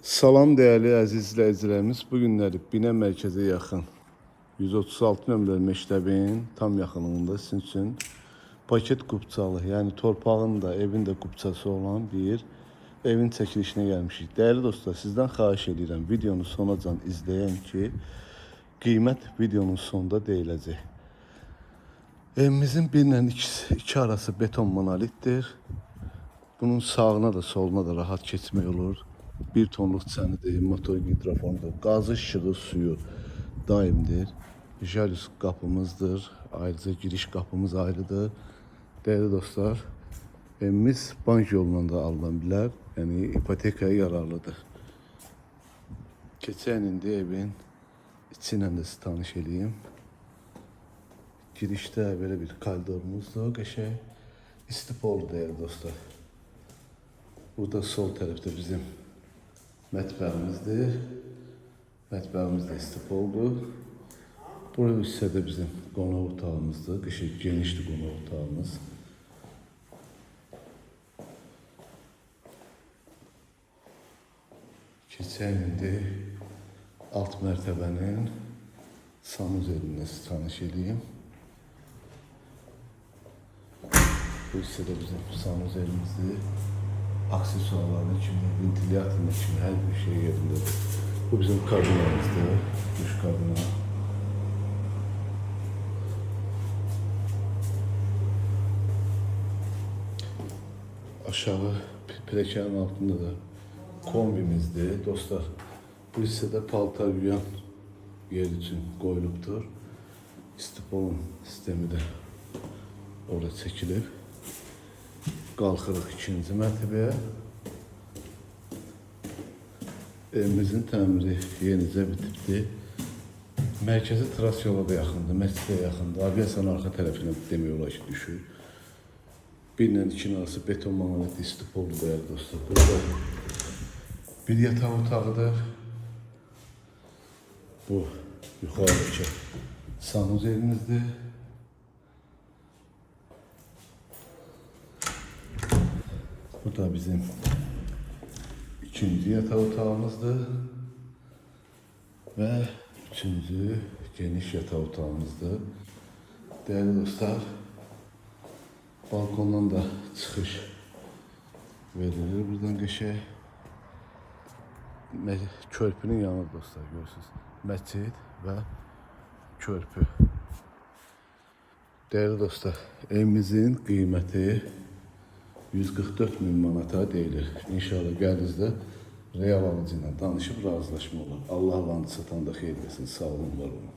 Salam değerli əziz izləyicilərimiz. Bu günləri Binə mərkəzə yaxın 136 nömrəli məktəbin tam yaxınlığında sizin üçün paket qubçalı, yəni torpağın da, evin də qubçası olan bir evin çəkilişinə gəlmişik. Değerli dostlar, sizdən xahiş edirəm videonu sonacan izləyin ki, qiymət videonun sonunda deyiləcək. Evimizin 1 ilə 2 arası beton monolitdir. Bunun sağına da soluna da rahat keçmək olur. 1 tonluq çənidir, motor hidrofondur, qazı, işığı, suyu daimdir. Jalüz qapımızdır, ayrıca giriş qapımız ayrıdır. Değerli dostlar, evimiz bank yolundan da alınan bilər, yəni ipotekaya yararlıdır. Keçən indi evin içi ilə də sizi tanış edeyim. Girişdə belə bir koridorumuzdur, qəşəng istipoldur değerli dostlar. Burada sol tərəfdə bizim mətbəximizdir. Mətbəximiz də istipoldur. Bu hissədə bizim qonaq otağımızdır. Qəşəng genişdir qonaq otağımız. Keçək indi alt mərtəbənin sanuzelinə sizi tanış edeyim. Bu hissədə bizim sanuzelimizdir. Aksesuarlarına kimi, ventilyatoruna kimi her bir şey yerindedir. Bu bizim kabinamızdır, duş kabina. Aşağı plekanın altında da kombimizdir. Dostlar, bu hissədə paltar yuyan yer üçün qoyulubdur. İstipolun sistemi də orada çəkilib. Qalxırıq 2-ci mərtəbəyə. Evimizin təmiri yenicə bitibdir. Mərkəzi Tras yola da yaxındır, məscidə yaxındır. Aviasiyanın arxa tərəfinə demək olar ki düşür. 1 ilə 2 arası beton monolit istipoldur değerli dostlar. Burada bir yataq otağıdır. Bu yuxarıdakı sanuzelimizdir. Bu da bizim ikinci yatak otağımızdır ve üçüncü geniş yatak otağımızdır. Değerli dostlar, balkondan da çıxış verilir. Buradan qəşəng körpünün yanı dostlar, görürsünüz. Məscid ve körpü. Değerli dostlar, evimizin qiyməti 144 bin manata deyilir. İnşallah gəlinizdə real alıcı ilə danışıb razılaşma olur. Allah alanı satanda xeyir versin. Sağ olun, var olun.